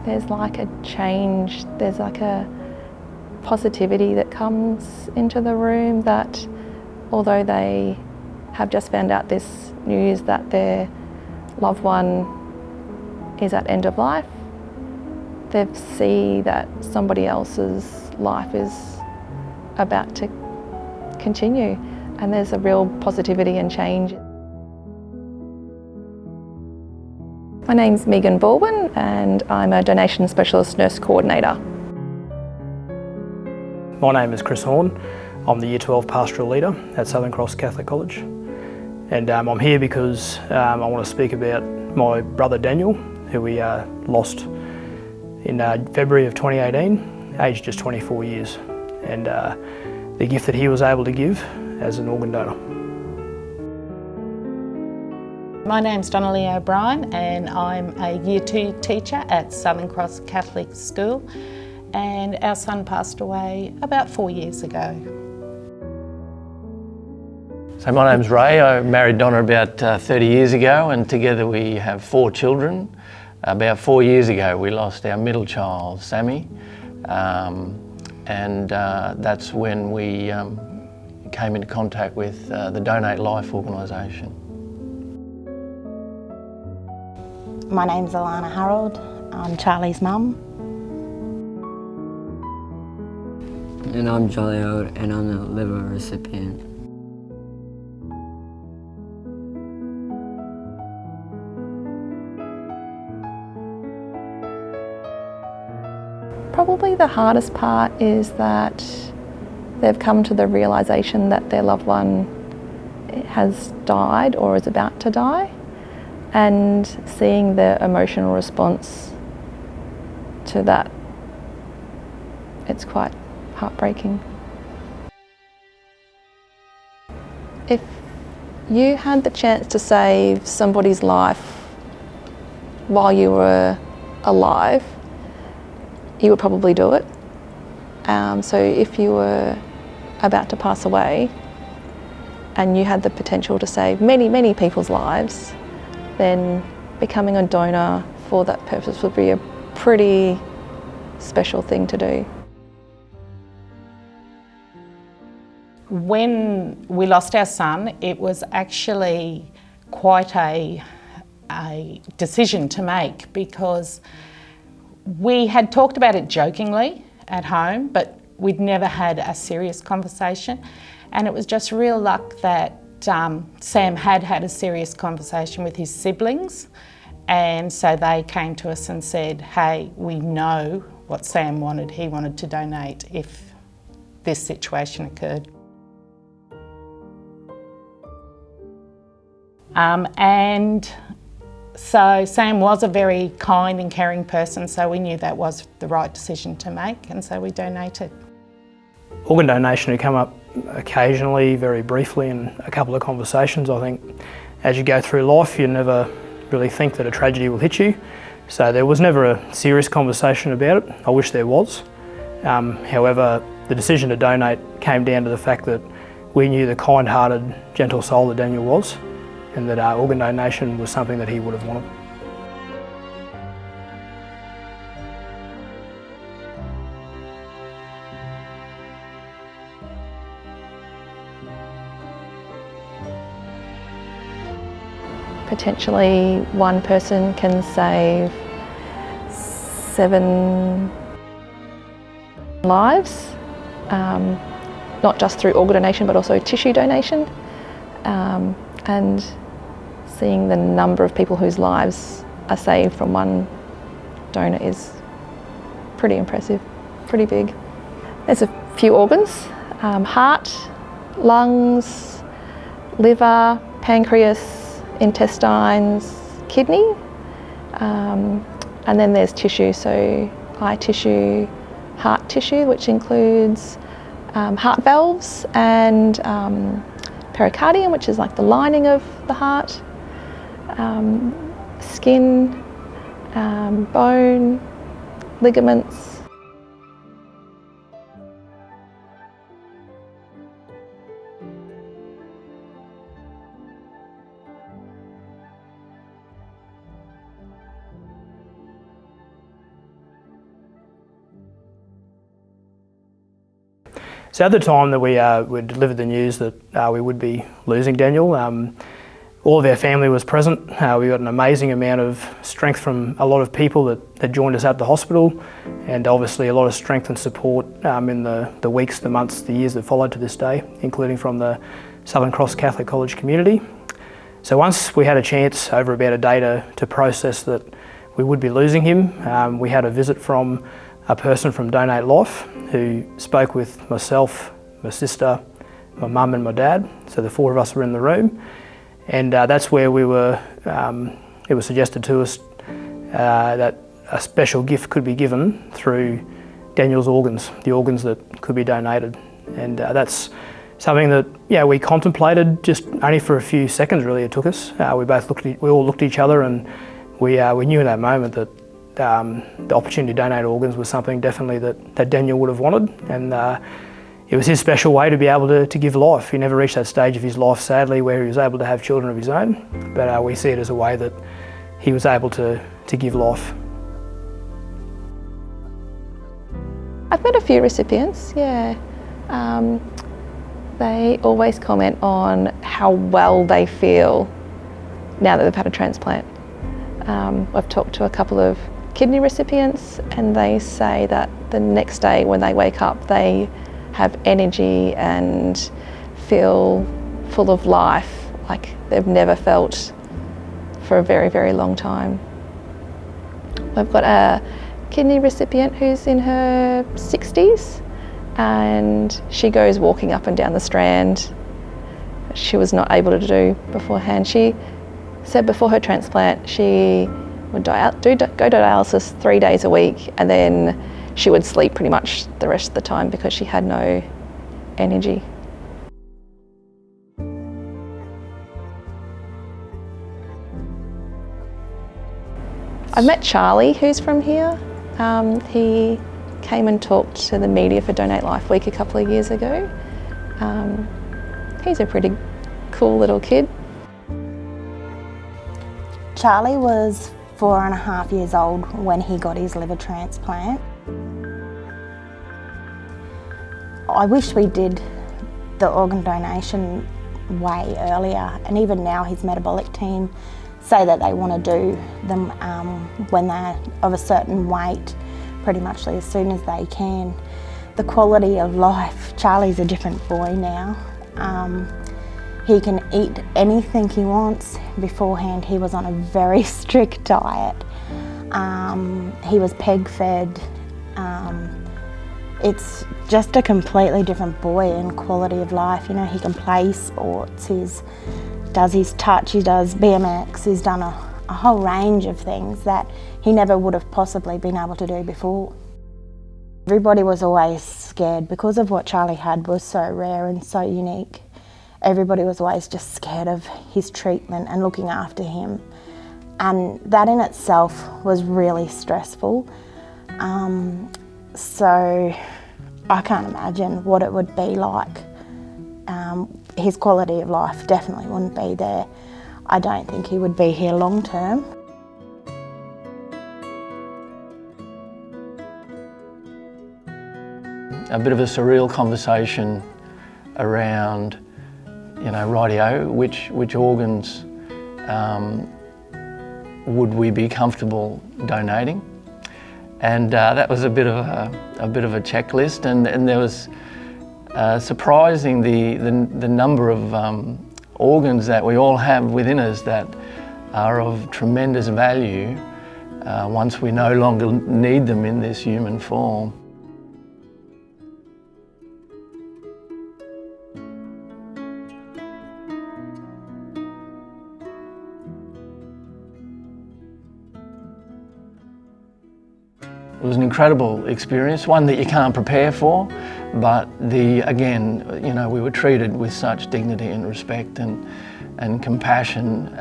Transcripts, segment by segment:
There's like a change, there's like a positivity that comes into the room that although they have just found out this news that their loved one is at end of life, they see that somebody else's life is about to continue, and there's a real positivity and change. My name's Megan Baldwin and I'm a Donation Specialist Nurse Coordinator. My name is Chris Horn. I'm the Year 12 Pastoral Leader at Southern Cross Catholic College. And I'm here because I want to speak about my brother Daniel, who we lost in February of 2018, aged just 24 years, and the gift that he was able to give as an organ donor. My name's Donnelly O'Brien and I'm a Year 2 teacher at Southern Cross Catholic School, and our son passed away about 4 years ago. So my name's Ray. I married Donna about 30 years ago and together we have 4 children. About 4 years ago we lost our middle child, Sammy, and that's when we came into contact with the Donate Life organisation. My name's Alana Harold. I'm Charlie's mum. And I'm Jolly Old and I'm the liver recipient. Probably the hardest part is that they've come to the realisation that their loved one has died or is about to die, and seeing the emotional response to that, it's quite heartbreaking. If you had the chance to save somebody's life while you were alive, you would probably do it. So if you were about to pass away and you had the potential to save many, many people's lives, then becoming a donor for that purpose would be a pretty special thing to do. When we lost our son, it was actually quite a decision to make, because we had talked about it jokingly at home, but we'd never had a serious conversation. And it was just real luck that Sam had a serious conversation with his siblings, and so they came to us and said, hey, we know what Sam wanted. He wanted to donate if this situation occurred. And so Sam was a very kind and caring person, so we knew that was the right decision to make, and so we donated. Organ donation had come up occasionally, very briefly, in a couple of conversations. I think as you go through life, you never really think that a tragedy will hit you. So there was never a serious conversation about it. I wish there was. However, the decision to donate came down to the fact that we knew the kind-hearted, gentle soul that Daniel was, and that organ donation was something that he would have wanted. Potentially one person can save 7 lives, not just through organ donation but also tissue donation, and seeing the number of people whose lives are saved from one donor is pretty impressive, pretty big. There's a few organs: heart, lungs, liver, pancreas, intestines, kidney, and then there's tissue, so eye tissue, heart tissue, which includes heart valves and pericardium, which is like the lining of the heart, skin, bone, ligaments. So at the time that we delivered the news that we would be losing Daniel, all of our family was present. We got an amazing amount of strength from a lot of people that joined us at the hospital, and obviously a lot of strength and support in the weeks, the months, the years that followed to this day, including from the Southern Cross Catholic College community. So once we had a chance over about a day to process that we would be losing him, we had a visit from a person from Donate Life who spoke with myself, my sister, my mum and my dad. So the four of us were in the room, and that's where we were, it was suggested to us that a special gift could be given through Daniel's organs, the organs that could be donated. And that's something that we contemplated just only for a few seconds really it took us. We all looked at each other, and we knew in that moment that the opportunity to donate organs was something definitely that Daniel would have wanted, and it was his special way to be able to give life. He never reached that stage of his life, sadly, where he was able to have children of his own, but we see it as a way that he was able to give life. I've met a few recipients, yeah. They always comment on how well they feel now that they've had a transplant. I've talked to a couple of kidney recipients, and they say that the next day when they wake up they have energy and feel full of life like they've never felt for a very, very long time. I've got a kidney recipient who's in her 60s, and she goes walking up and down the Strand. She was not able to do beforehand. She said before her transplant she would go to dialysis 3 days a week, and then she would sleep pretty much the rest of the time because she had no energy. I've met Charlie, who's from here. He came and talked to the media for Donate Life Week a couple of years ago. He's a pretty cool little kid. Charlie was 4.5 years old when he got his liver transplant. I wish we did the organ donation way earlier, and even now his metabolic team say that they want to do them when they're of a certain weight, pretty much as soon as they can. The quality of life, Charlie's a different boy now. He can eat anything he wants. Beforehand, he was on a very strict diet. He was peg-fed. It's just a completely different boy in quality of life. You know, he can play sports, he does his touch, he does BMX, he's done a whole range of things that he never would have possibly been able to do before. Everybody was always scared because of what Charlie had was so rare and so unique. Everybody was always just scared of his treatment and looking after him. And that in itself was really stressful. So I can't imagine what it would be like. His quality of life definitely wouldn't be there. I don't think he would be here long term. A bit of a surreal conversation around, you know, rightio, which organs would we be comfortable donating? And that was a bit of a checklist, and there was surprising the number of organs that we all have within us that are of tremendous value once we no longer need them in this human form. It was an incredible experience, one that you can't prepare for, But again, you know, we were treated with such dignity and respect and compassion.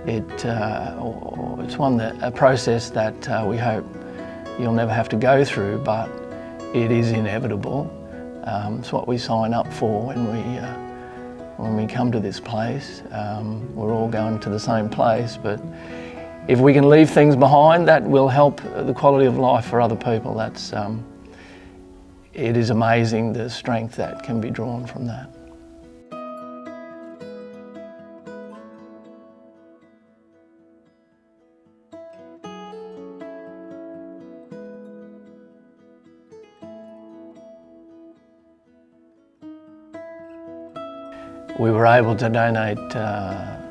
It's a process that we hope you'll never have to go through, but it is inevitable. It's what we sign up for when we come to this place. We're all going to the same place, but if we can leave things behind that will help the quality of life for other people. It is amazing the strength that can be drawn from that. We were able to donate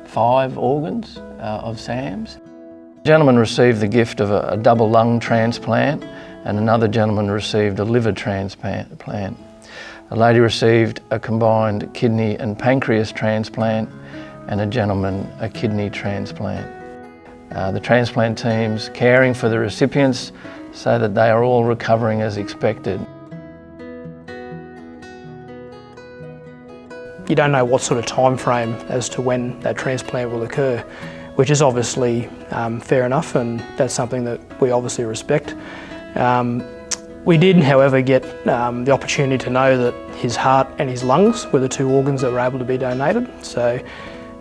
5 organs of Sam's. A gentleman received the gift of a double lung transplant, and another gentleman received a liver transplant. A lady received a combined kidney and pancreas transplant, and a gentleman a kidney transplant. The transplant team's caring for the recipients so that they are all recovering as expected. You don't know what sort of time frame as to when that transplant will occur, which is obviously fair enough, and that's something that we obviously respect. We did, however, get the opportunity to know that his heart and his lungs were the 2 organs that were able to be donated, so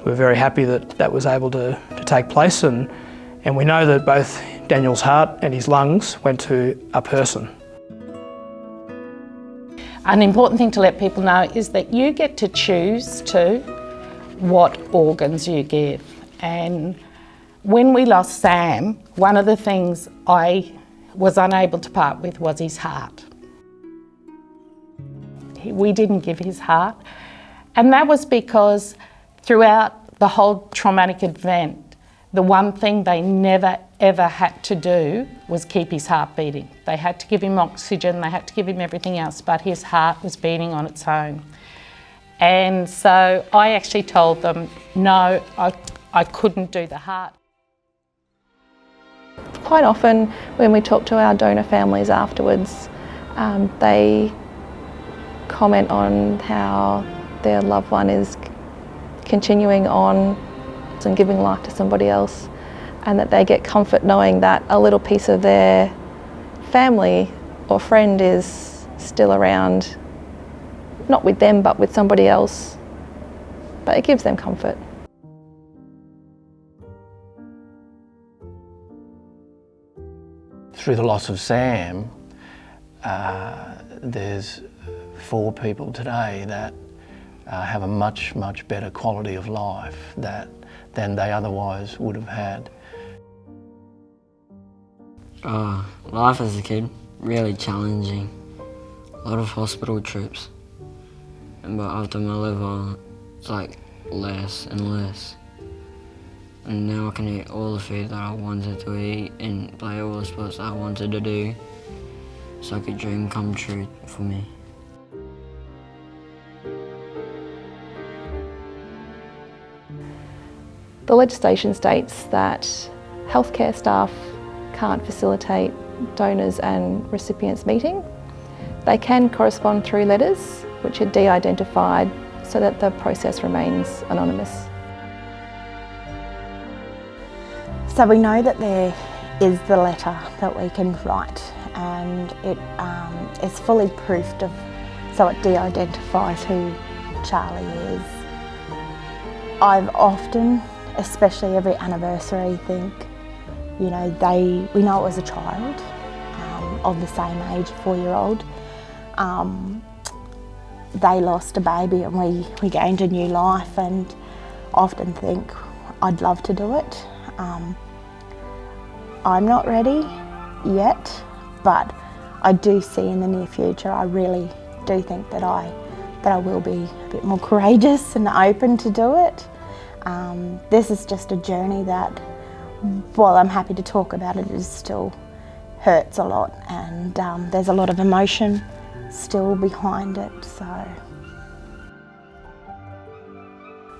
we're very happy that that was able to take place, and we know that both Daniel's heart and his lungs went to a person. An important thing to let people know is that you get to choose what organs you give. And when we lost Sam, one of the things I was unable to part with was his heart. We didn't give his heart, and that was because throughout the whole traumatic event, the one thing they never ever had to do was keep his heart beating. They had to give him oxygen, they had to give him everything else, but his heart was beating on its own. And so I actually told them, no, I couldn't do the heart. Quite often when we talk to our donor families afterwards, they comment on how their loved one is continuing on and giving life to somebody else, and that they get comfort knowing that a little piece of their family or friend is still around, not with them but with somebody else, but it gives them comfort. Through the loss of Sam, there's 4 people today that have a much, much better quality of life than they otherwise would have had. Life as a kid, really challenging. A lot of hospital trips. But after my liver, it's like less and less. And now I can eat all the food that I wanted to eat and play all the sports I wanted to do. It's like a dream come true for me. The legislation states that healthcare staff can't facilitate donors and recipients meeting. They can correspond through letters, which are de-identified so that the process remains anonymous. So we know that there is the letter that we can write, and it is fully proofed so it de-identifies who Charlie is. I've often, especially every anniversary, think, you know, we know it was a child of the same age, 4-year-old. They lost a baby and we gained a new life, and often think I'd love to do it. I'm not ready yet, but I do see in the near future, I really do think that I will be a bit more courageous and open to do it. This is just a journey that, while I'm happy to talk about it, it still hurts a lot, and there's a lot of emotion still behind it. So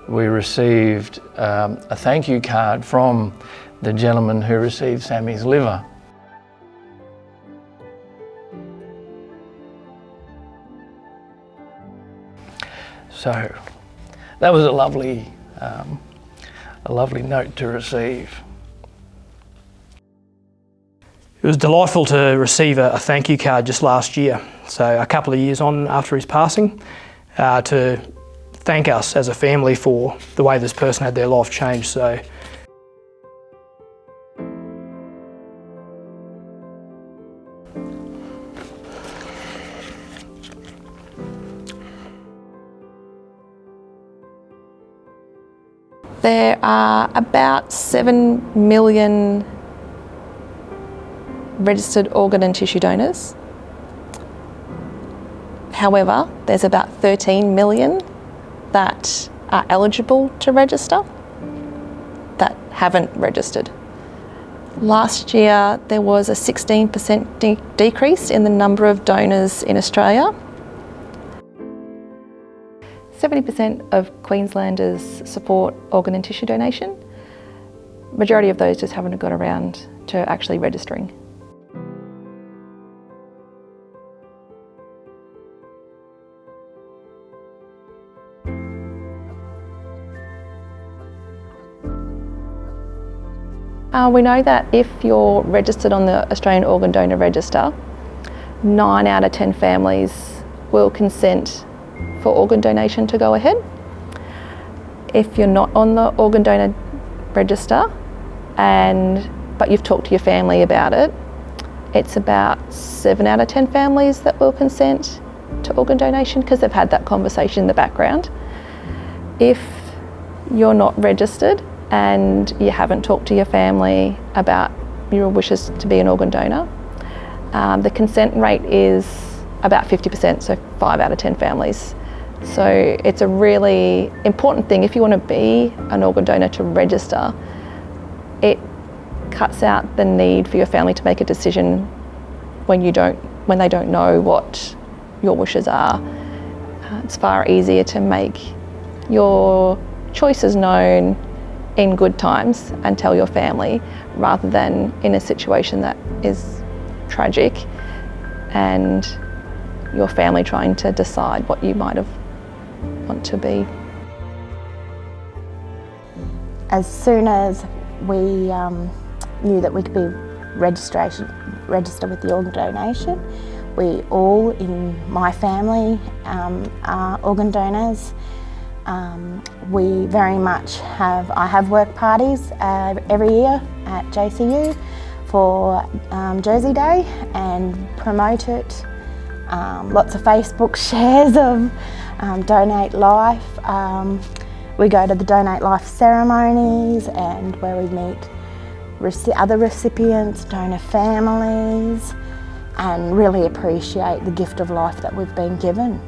we received a thank you card from the gentleman who received Sammy's liver. So that was a lovely note to receive. It was delightful to receive a thank you card just last year, so a couple of years on after his passing, to thank us as a family for the way this person had their life changed. So there are about 7 million registered organ and tissue donors. However, there's about 13 million that are eligible to register that haven't registered. Last year, there was a 16% decrease in the number of donors in Australia. 70% of Queenslanders support organ and tissue donation. Majority of those just haven't got around to actually registering. We know that if you're registered on the Australian Organ Donor Register, 9 out of 10 families will consent for organ donation to go ahead. If you're not on the Organ Donor Register but you've talked to your family about it, it's about 7 out of 10 families that will consent to organ donation because they've had that conversation in the background. If you're not registered and you haven't talked to your family about your wishes to be an organ donor, the consent rate is about 50%, so 5 out of 10 families. So it's a really important thing if you want to be an organ donor to register. It cuts out the need for your family to make a decision when they don't know what your wishes are. It's far easier to make your choices known in good times and tell your family rather than in a situation that is tragic and your family trying to decide what you might have want to be. As soon as we knew that we could be registered with the organ donation, we all in my family are organ donors. We very much I have work parties every year at JCU for Jersey Day and promote it. Lots of Facebook shares of Donate Life. We go to the Donate Life ceremonies and where we meet other recipients, donor families, and really appreciate the gift of life that we've been given.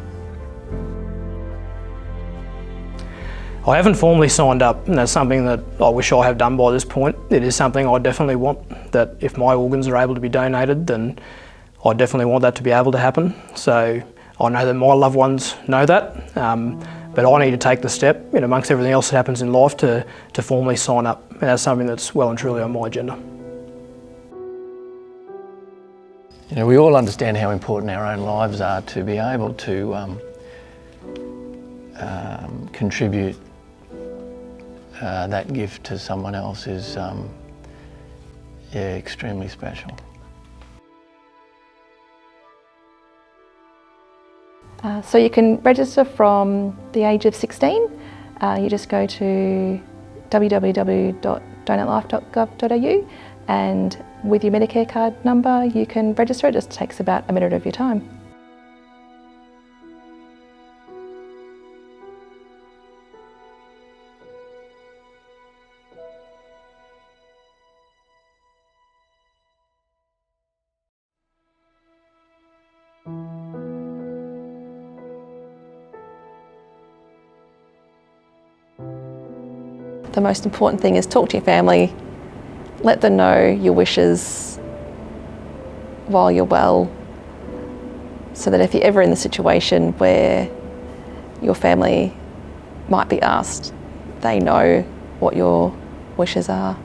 I haven't formally signed up, and that's something that I wish I have done by this point. It is something I definitely want, that if my organs are able to be donated, then I definitely want that to be able to happen. So I know that my loved ones know that, but I need to take the step, amongst everything else that happens in life, to formally sign up, and that's something that's well and truly on my agenda. We all understand how important our own lives are. To be able to contribute that gift to someone else is extremely special. So you can register from the age of 16. You just go to www.donatelife.gov.au and with your Medicare card number you can register. It just takes about a minute of your time. The most important thing is talk to your family, let them know your wishes while you're well, so that if you're ever in the situation where your family might be asked, they know what your wishes are.